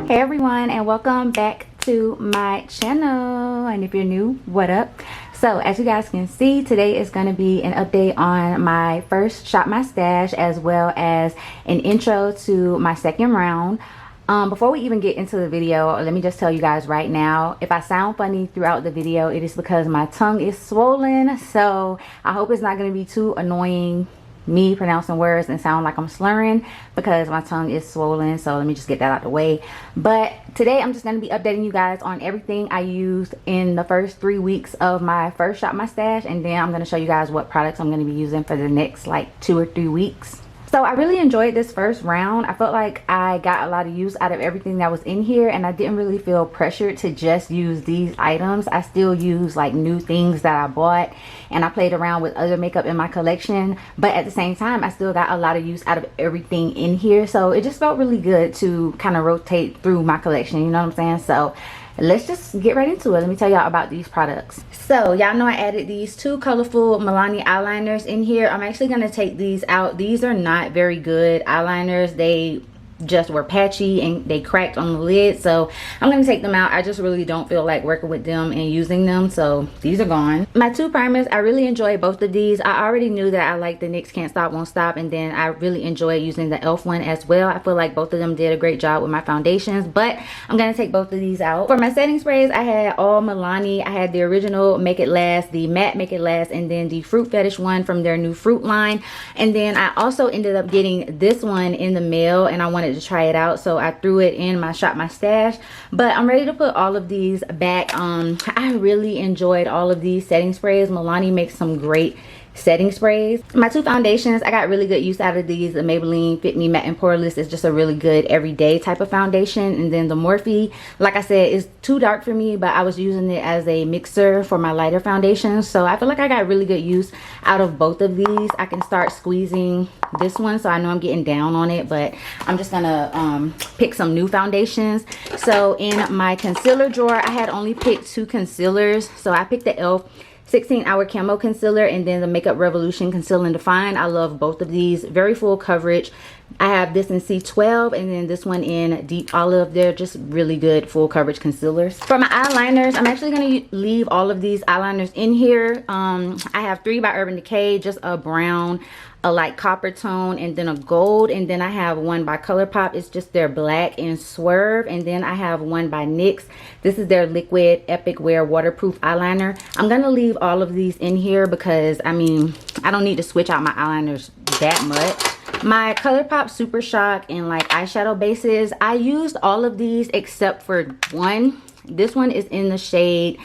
Hey everyone, and welcome back to my channel. And if you're new, what up? So as you guys can see, today is going to be an update on my first Shop My Stash, as well as an intro to my second round. Before we even get into the video, let me just tell you guys right now, if I sound funny throughout the video, it is because my tongue is swollen. So I hope it's not going to be too annoying, me pronouncing words and sound like I'm slurring, because my tongue is swollen. So let me just get that out the way. But today I'm just going to be updating you guys on everything I used in the first 3 weeks of my first Shop My Stash, and then I'm going to show you guys what products I'm going to be using for the next like 2 or 3 weeks. So I really enjoyed this first round. I felt like I got a lot of use out of everything that was in here, and I didn't really feel pressured to just use these items. I still use like new things that I bought, and I played around with other makeup in my collection, but at the same time I still got a lot of use out of everything in here. So it just felt really good to kind of rotate through my collection, you know what I'm saying? So let's just get right into it. Let me tell y'all about these products. So y'all know I added these 2 colorful Milani eyeliners in here. I'm actually going to take these out. These are not very good eyeliners. They just were patchy and they cracked on the lid, so I'm going to take them out. I just really don't feel like working with them and using them, so these are gone. My 2 primers, I really enjoy both of these. I already knew that I liked the NYX Can't Stop Won't Stop, and then I really enjoy using the e.l.f. one as well. I feel like both of them did a great job with my foundations, but I'm going to take both of these out. For my setting sprays, I had all Milani. I had the original Make It Last, the matte Make It Last, and then the Fruit Fetish one from their new Fruit line. And then I also ended up getting this one in the mail, and I wanted to try it out, so I threw it in my Shop My Stash. But I'm ready to put all of these back. I really enjoyed all of these setting sprays. Milani makes some great setting sprays. My 2 foundations, I got really good use out of these. The Maybelline Fit Me Matte and Poreless is just a really good everyday type of foundation, and then the Morphe, like I said, is too dark for me, but I was using it as a mixer for my lighter foundations. So I feel like I got really good use out of both of these. I can start squeezing this one, so I know I'm getting down on it, but I'm just gonna pick some new foundations. So in my concealer drawer, I had only picked 2 concealers. So I picked the e.l.f. 16-hour camo concealer and then the Makeup Revolution Conceal and Define. I love both of these. Very full coverage. I have this in C12 and then this one in Deep Olive. They're just really good full coverage concealers. For my eyeliners, I'm actually going to leave all of these eyeliners in here. I have 3 by Urban Decay, just a brown, a light copper tone, and then a gold, and then I have one by Colourpop. It's just their black and Swerve, and then I have one by NYX. This is their liquid Epic Wear waterproof eyeliner. I'm gonna leave all of these in here because I mean, I don't need to switch out my eyeliners that much. My Colourpop Super Shock and like eyeshadow bases, I used all of these except for one. This one is in the shade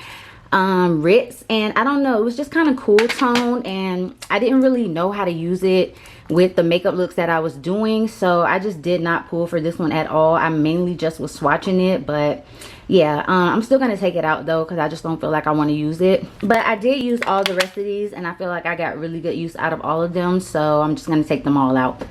Ritz, and I don't know, it was just kind of cool tone, and I didn't really know how to use it with the makeup looks that I was doing, so I just did not pull for this one at all. I mainly just was swatching it, but yeah, I'm still gonna take it out though because I just don't feel like I want to use it. But I did use all the rest of these, and I feel like I got really good use out of all of them, so I'm just gonna take them all out.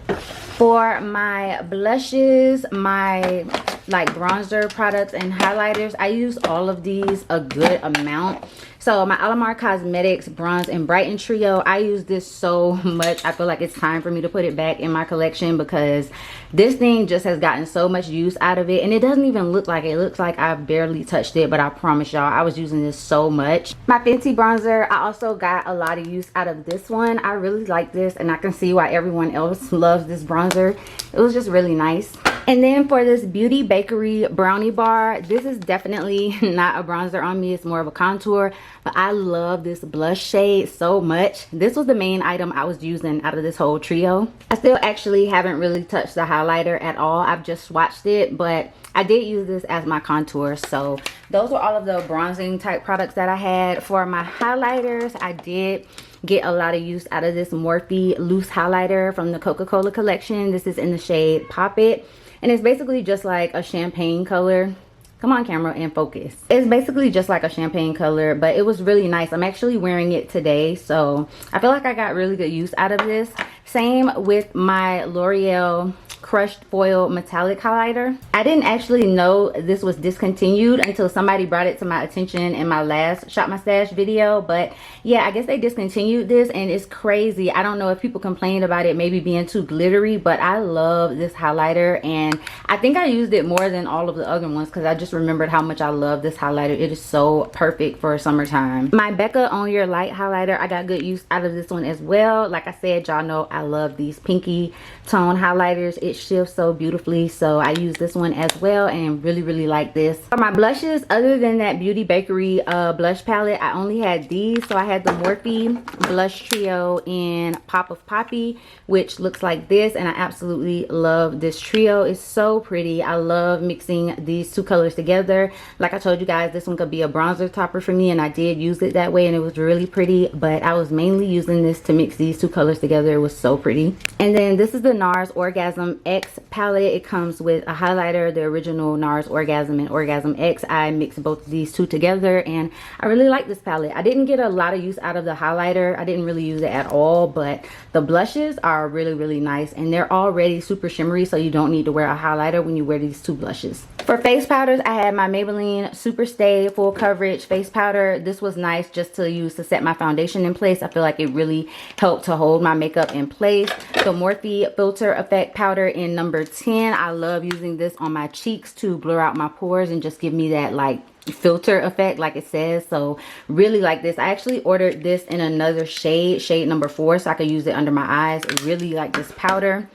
For my blushes, my like bronzer products and highlighters, I use all of these a good amount. So my Alamar Cosmetics Bronze and Brighten Trio, I use this so much. I feel like it's time for me to put it back in my collection because this thing just has gotten so much use out of it, and it doesn't even look like it. It looks like I've barely touched it, but I promise y'all I was using this so much. My Fenty bronzer, I also got a lot of use out of this one. I really like this, and I can see why everyone else loves this bronzer. It was just really nice. And then for this Beauty Bakery Brownie Bar, this is definitely not a bronzer on me. It's more of a contour. But I love this blush shade so much. This was the main item I was using out of this whole trio. I still actually haven't really touched the highlighter at all. I've just swatched it, but I did use this as my contour. So those were all of the bronzing type products that I had. For my highlighters, I did get a lot of use out of this Morphe loose highlighter from the Coca-Cola collection. This is in the shade Pop It, and it's basically just like a champagne color. Come on camera and focus. It's basically just like a champagne color, but it was really nice. I'm actually wearing it today, so I feel like I got really good use out of this. Same with my L'Oreal crushed foil metallic highlighter. I didn't actually know this was discontinued until somebody brought it to my attention in my last Shop My Stash video. But yeah, I guess they discontinued this, and it's crazy. I don't know if people complained about it maybe being too glittery, but I love this highlighter, and I think I used it more than all of the other ones because I just remembered how much I love this highlighter. It is so perfect for summertime. My Becca On Your Light highlighter, I got good use out of this one as well. Like I said, y'all know I love these pinky tone highlighters. It shifts so beautifully, so I use this one as well and really like this. For my blushes, other than that Beauty Bakery blush palette, I only had these. So I had the Morphe blush trio in Pop of Poppy, which looks like this, and I absolutely love this trio. It's so pretty. I love mixing these two colors together. Like I told you guys, this one could be a bronzer topper for me, and I did use it that way, and it was really pretty, but I was mainly using this to mix these two colors together. It was so pretty. And then this is the Nars Orgasm X palette. It comes with a highlighter, the original Nars Orgasm and Orgasm X. I mixed both of these two together, and I really like this palette. I didn't get a lot of use out of the highlighter. I didn't really use it at all, but the blushes are really nice, and they're already super shimmery, so you don't need to wear a highlighter when you wear these two blushes. For face powders, I had my Maybelline Super Stay Full Coverage face powder. This was nice just to use to set my foundation in place. I feel like it really helped to hold my makeup in place. The Morphe Filter Effect powder in number 10. I love using this on my cheeks to blur out my pores and just give me that like filter effect like it says. So really like this. I actually ordered this in another shade number 4, so I could use it under my eyes. Really like this powder.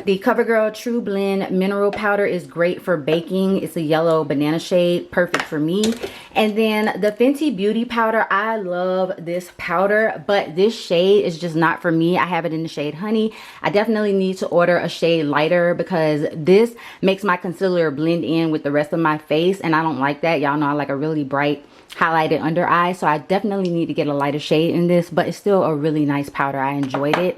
The CoverGirl True Blend mineral powder is great for baking. It's a yellow banana shade, perfect for me. And then the Fenty Beauty powder, I love this powder, but this shade is just not for me. I have it in the shade Honey. I definitely need to order a shade lighter because this makes my concealer blend in with the rest of my face, and I don't like that. Y'all know I like a really bright highlighted under eye, so I definitely need to get a lighter shade in this, but it's still a really nice powder. I enjoyed it.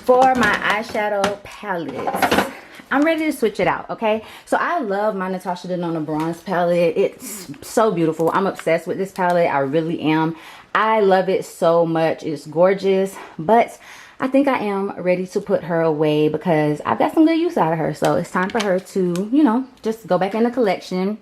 For my eyeshadow palettes, I'm ready to switch it out, okay? So I love my Natasha Denona Bronze palette. It's so beautiful. I'm obsessed with this palette. I really am. I love it so much. It's gorgeous, but I think I am ready to put her away because I've got some good use out of her. So it's time for her to, you know, just go back in the collection.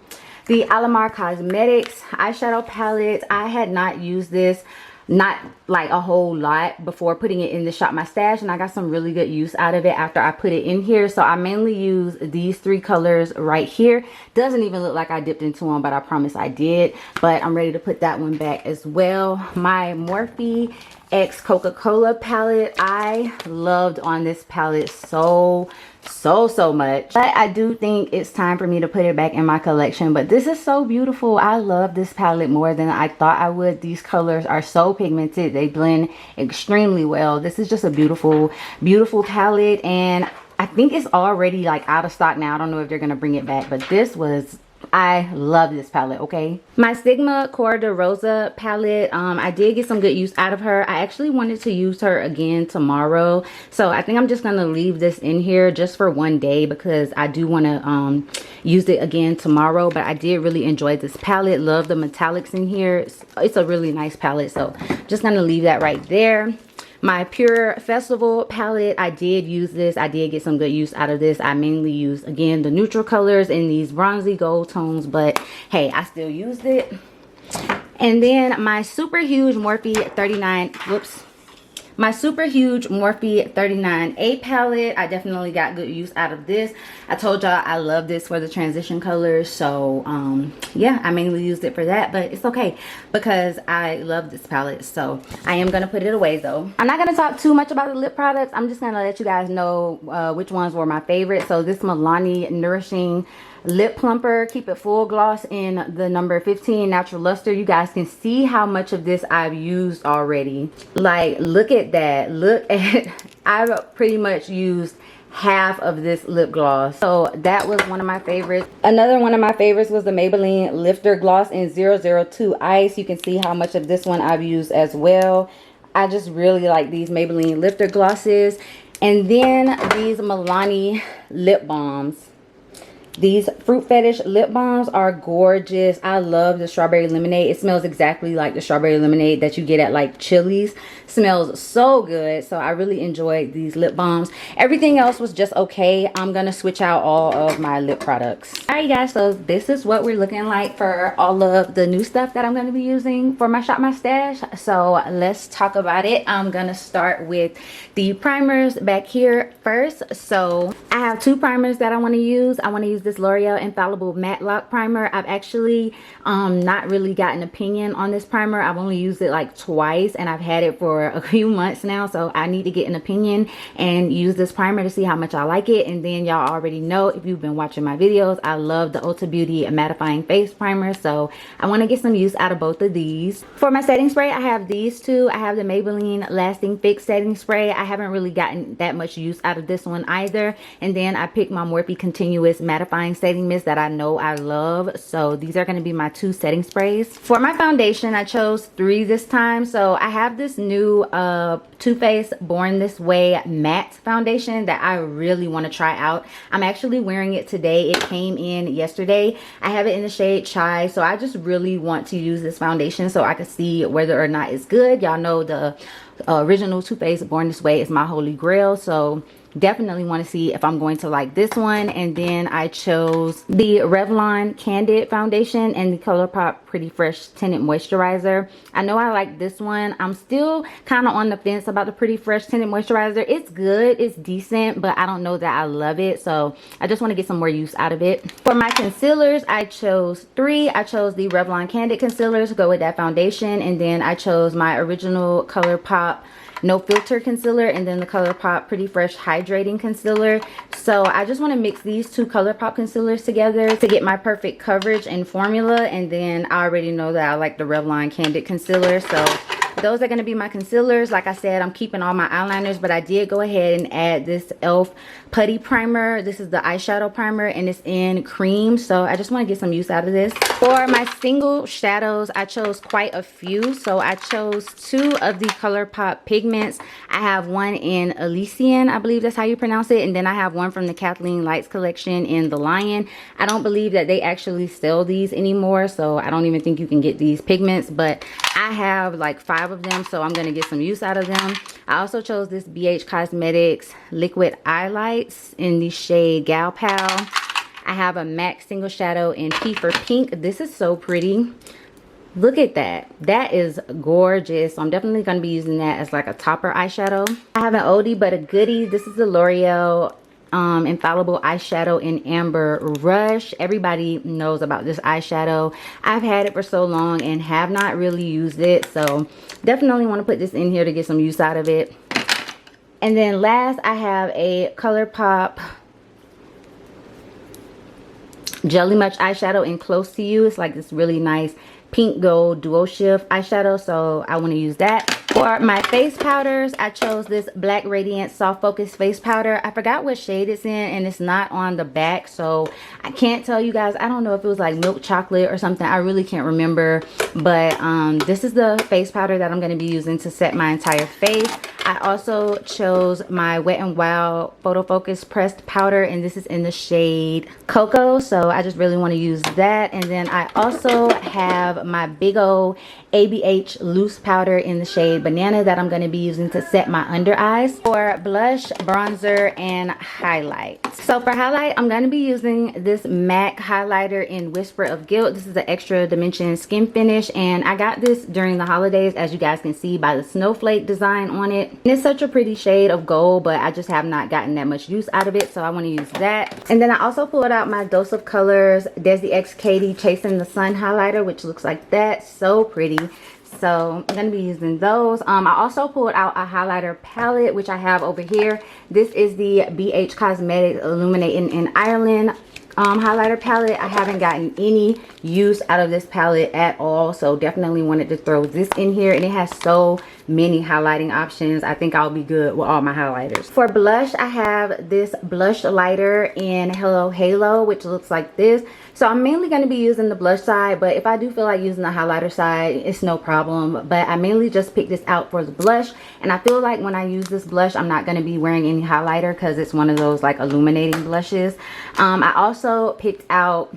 The Alamar Cosmetics eyeshadow palette. I had not used this, not like a whole lot, before putting it in the Shop My Stash, and I got some really good use out of it after I put it in here. So I mainly use these 3 colors right here. Doesn't even look like I dipped into them, but I promise I did. But I'm ready to put that one back as well. My Morphe X Coca-Cola palette, I loved on this palette so much, but I do think it's time for me to put it back in my collection. But this is so beautiful. I love this palette more than I thought I would. These colors are so pigmented, they blend extremely well. This is just a beautiful palette, and I think it's already like out of stock now. I don't know if they're gonna bring it back, but this was, I love this palette, okay? My Sigma Core Derosa palette, I did get some good use out of her. I actually wanted to use her again tomorrow, so I think I'm just gonna leave this in here just for one day because I do want to use it again tomorrow. But I did really enjoy this palette. Love the metallics in here. It's a really nice palette, so just gonna leave that right there. My Pure Festival palette, I did use this. I did get some good use out of this. I mainly used, again, the neutral colors in these bronzy gold tones, but hey, I still used it. And then my super huge Morphe 39, whoops. My super huge Morphe 39A palette, I definitely got good use out of this. I told y'all I love this for the transition colors, so yeah, I mainly used it for that, but it's okay because I love this palette. So I am gonna put it away though. I'm not gonna talk too much about the lip products. I'm just gonna let you guys know which ones were my favorite. So this Milani Nourishing Lip Plumper Keep It Full Gloss in the number 15 Natural Luster. You guys can see how much of this I've used already. Like, look at that. Look at, I've pretty much used half of this lip gloss. So that was one of my favorites. Another one of my favorites was the Maybelline Lifter Gloss in 002 Ice. You can see how much of this one I've used as well. I just really like these Maybelline Lifter Glosses. And then these Milani Lip Balms. These Fruit Fetish lip balms are gorgeous. I love the strawberry lemonade. It smells exactly like the strawberry lemonade that you get at like Chili's. Smells so good. So I really enjoyed these lip balms. Everything else was just okay. I'm gonna switch out all of my lip products. All right, guys, so this is what we're looking like for all of the new stuff that I'm gonna be using for my Shop My Stash. So let's talk about it. I'm gonna start with the primers back here first. So I have two primers that I want to use. I want to use this L'Oreal Infallible Matte Lock Primer. I've actually not really got an opinion on this primer. I've only used it like twice and I've had it for a few months now, so I need to get an opinion and use this primer to see how much I like it. And then y'all already know, if you've been watching my videos, I love the Ulta Beauty Mattifying Face Primer, so I want to get some use out of both of these. For my setting spray, I have these two. I have the Maybelline Lasting Fix setting spray. I haven't really gotten that much use out of this one either. And then I picked my Morphe Continuous Mattifying Setting Mist that I know I love. So these are going to be my two setting sprays. For my foundation, I chose 3 this time. So I have this new Too Faced Born This Way matte foundation that I really want to try out. I'm actually wearing it today. It came in yesterday. I have it in the shade Chai. So I just really want to use this foundation so I can see whether or not it's good. Y'all know the original Too Faced Born This Way is my holy grail. So definitely want to see if I'm going to like this one. And then I chose the Revlon Candid foundation and the Colourpop Pretty Fresh Tinted Moisturizer. I know I like this one. I'm still kind of on the fence about the Pretty Fresh Tinted Moisturizer. It's good, it's decent, but I don't know that I love it, so I just want to get some more use out of it. For my concealers, I chose 3. I chose the Revlon Candid concealer to go with that foundation, and then I chose my original Colourpop No Filter concealer, and then the Colourpop Pretty Fresh Hydrating Concealer. So I just want to mix these two Colourpop concealers together to get my perfect coverage and formula. And then I already know that I like the Revlon Candid concealer, so those are going to be my concealers. Like I said, I'm keeping all my eyeliners, but I did go ahead and add this e.l.f. putty primer. This is the eyeshadow primer and it's in cream, so I just want to get some use out of this. For my single shadows, I chose quite a few. So I chose 2 of the Colourpop pigments. I have one in Elysian, I believe that's how you pronounce it, and then I have one from the Kathleen Lights collection in The Lion. I don't believe that they actually sell these anymore, so I don't even think you can get these pigments, but I have like 5 of them, so I'm going to get some use out of them. I also chose this BH Cosmetics liquid highlights in the shade Gal Pal. I have a MAC single shadow in P for Pink. This is so pretty. Look at that. That is gorgeous. So I'm definitely going to be using that as like a topper eyeshadow. I have an oldie but a goodie. This is the L'Oreal Infallible eyeshadow in Amber Rush. Everybody knows about this eyeshadow. I've had it for so long and have not really used it, so definitely want to put this in here to get some use out of it. And then last, I have a Colourpop Jelly Much eyeshadow in Close to You. It's like this really nice pink gold duo shift eyeshadow, so I want to use that. For my face powders, I chose this Black Radiant Soft Focus face powder. I forgot what shade it's in and it's not on the back, so I can't tell you guys. I don't know if it was like milk chocolate or something. I really can't remember, but this is the face powder that I'm going to be using to set my entire face. I also chose my Wet n Wild Photo Focus pressed powder, and this is in the shade Cocoa, so I just really want to use that. And then I also have my big old ABH loose powder in the shade Banana that I'm going to be using to set my under eyes. For blush, bronzer, and highlight. So for highlight, I'm going to be using this MAC highlighter in Whisper of Guilt. This is an extra dimension skin finish, and I got this during the holidays, as you guys can see by the snowflake design on it. And it's such a pretty shade of gold, but I just have not gotten that much use out of it, so I want to use that. And then I also pulled out my Dose of Colors Desi X Katie Chasing the Sun highlighter, which looks like that. So pretty. So I'm going to be using those. I also pulled out a highlighter palette, which I have over here. This is the BH Cosmetics Illuminating in Ireland highlighter palette. I haven't gotten any use out of this palette at all, so definitely wanted to throw this in here. And it has so many highlighting options. I think I'll be good with all my highlighters. For blush, I have this blush lighter in Hello Halo, which looks like this. So I'm mainly going to be using the blush side, but if I do feel like using the highlighter side, it's no problem. But I mainly just picked this out for the blush, and I feel like when I use this blush, I'm not going to be wearing any highlighter because it's one of those like illuminating blushes. I also picked out,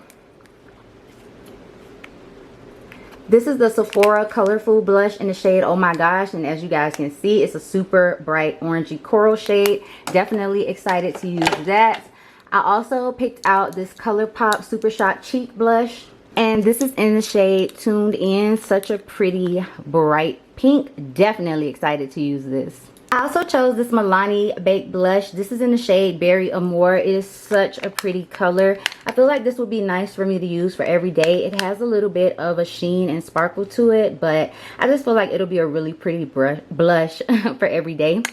this is the Sephora Colorful Blush in the shade Oh My Gosh, and as you guys can see, it's a super bright orangey coral shade. Definitely excited to use that. I also picked out this Colourpop Super Shot Cheek Blush, and this is in the shade Tuned In. Such a pretty bright pink. Definitely excited to use this. I also chose this Milani Baked Blush. This is in the shade Berry Amour. It is such a pretty color. I feel like this would be nice for me to use for every day. It has a little bit of a sheen and sparkle to it, but I just feel like it'll be a really pretty blush for every day.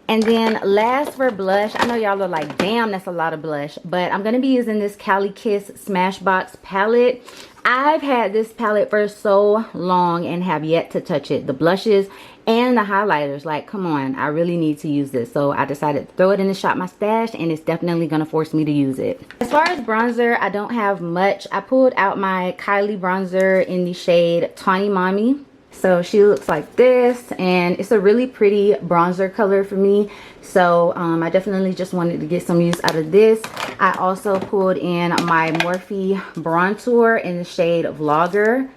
And then last for blush, I know y'all are like, damn, that's a lot of blush, but I'm going to be using this Cali Kiss Smashbox palette. I've had this palette for so long and have yet to touch it. The blushes and the highlighters, like, come on, I really need to use this. So I decided to throw it in the Shop My Stash, and it's definitely going to force me to use it. As far as bronzer, I don't have much. I pulled out my Kylie bronzer in the shade Tawny Mommy. So she looks like this, and it's a really pretty bronzer color for me. So I definitely just wanted to get some use out of this. I also pulled in my Morphe bronzer in the shade Vlogger,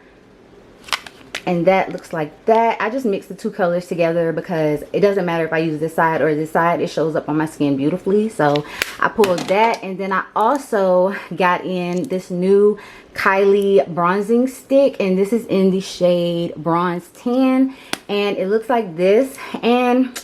and that looks like that. I just mixed the two colors together because it doesn't matter if I use this side or this side, it shows up on my skin beautifully. So I pulled that, and then I also got in this new Kylie bronzing stick, and this is in the shade Bronze Tan, and it looks like this. And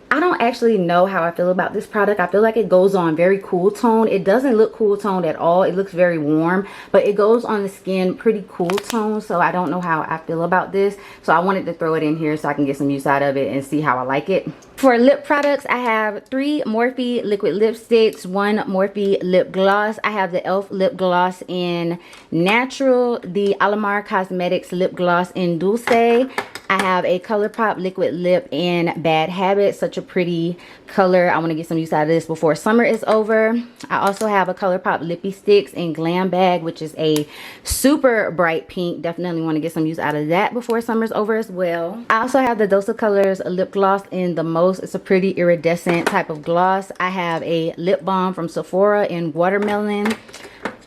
I don't actually know how I feel about this product. I feel like it goes on very cool tone. It doesn't look cool toned at all. It looks very warm, but it goes on the skin pretty cool tone. So I don't know how I feel about this. So I wanted to throw it in here so I can get some use out of it and see how I like it. For lip products, I have 3 Morphe liquid lipsticks, 1 Morphe lip gloss. I have the e.l.f. lip gloss in Natural, the Alamar Cosmetics lip gloss in Dulce. I have a Colourpop liquid lip in Bad Habit. Such a pretty color. I want to get some use out of this before summer is over. I also have a Colourpop lippy sticks in Glam Bag, which is a super bright pink. Definitely want to get some use out of that before summer's over as well. I also have the Dose of Colors lip gloss in The Most. It's a pretty iridescent type of gloss. I have a lip balm from Sephora in Watermelon.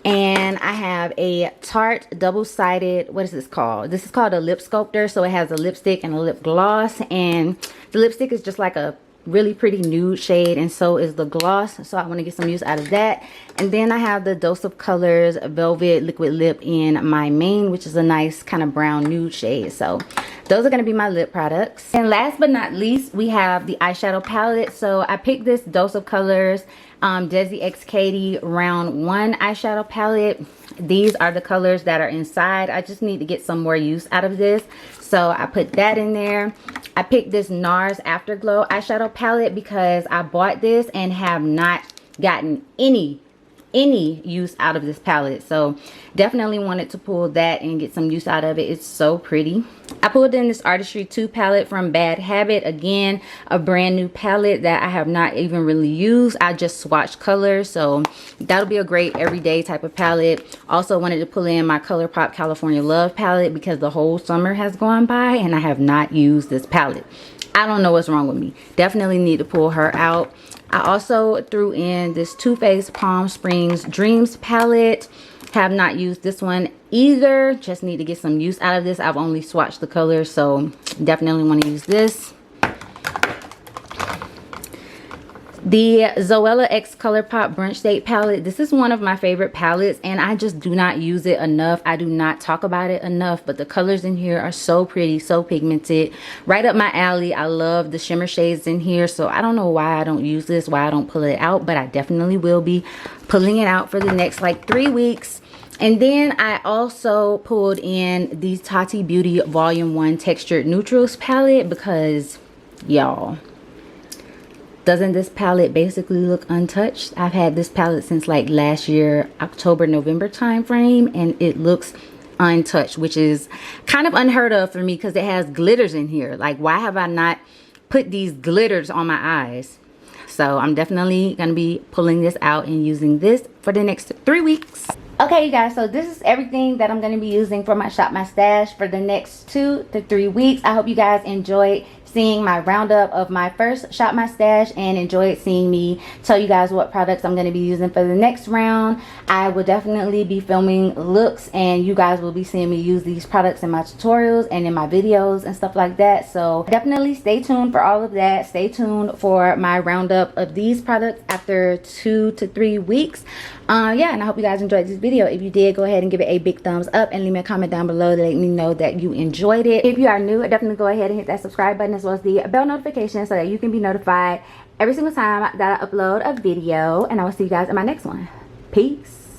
And I have a Tarte double-sided, what is this called? This is called a lip sculptor. So it has a lipstick and a lip gloss, and the lipstick is just like a really pretty nude shade, and so is the gloss. So I want to get some use out of that. And then I have the Dose of Colors Velvet liquid lip in My Main, which is a nice kind of brown nude shade. So those are going to be my lip products. And last but not least, we have the eyeshadow palette. So I picked this Dose of Colors Desi X Katie round 1 eyeshadow palette. These are the colors that are inside. I just need to get some more use out of this, so I put that in there. I picked this Nars Afterglow eyeshadow palette because I bought this and have not gotten any use out of this palette, so definitely wanted to pull that and get some use out of it. It's so pretty. I pulled in this Artistry 2 palette from Bad Habit. Again, a brand new palette that I have not even really used. I just swatched colors, so that'll be a great everyday type of palette. Also wanted to pull in my Colourpop California Love palette because the whole summer has gone by and I have not used this palette. I don't know what's wrong with me. Definitely need to pull her out. I also threw in this Too Faced Palm Springs Dreams palette. Have not used this one either. Just need to get some use out of this. I've only swatched the colors, so definitely want to use this. The Zoella X Colourpop Brunch Date palette. This is one of my favorite palettes, and I just do not use it enough. I do not talk about it enough, but the colors in here are so pretty, so pigmented. Right up my alley. I love the shimmer shades in here, so I don't know why I don't use this, why I don't pull it out, but I definitely will be pulling it out for the next like 3 weeks. And then I also pulled in the Tati Beauty Volume 1 Textured Neutrals palette because, y'all, doesn't this palette basically look untouched? I've had this palette since like last year, October, November time frame, and it looks untouched, which is kind of unheard of for me because it has glitters in here. Like, why have I not put these glitters on my eyes? So I'm definitely gonna be pulling this out and using this for the next 3 weeks. Okay, you guys, so this is everything that I'm going to be using for my Shop My Stash for the next 2 to 3 weeks. I hope you guys enjoyed seeing my roundup of my first Shop My Stash and enjoyed seeing me tell you guys what products I'm going to be using for the next round. I will definitely be filming looks, and you guys will be seeing me use these products in my tutorials and in my videos and stuff like that. So definitely stay tuned for all of that. Stay tuned for my roundup of these products after 2 to 3 weeks. Yeah, and I hope you guys enjoyed this video. If you did, go ahead and give it a big thumbs up and leave me a comment down below to let me know that you enjoyed it. If you are new, definitely go ahead and hit that subscribe button as well as the bell notification so that you can be notified every single time that I upload a video. And I will see you guys in my next one. Peace.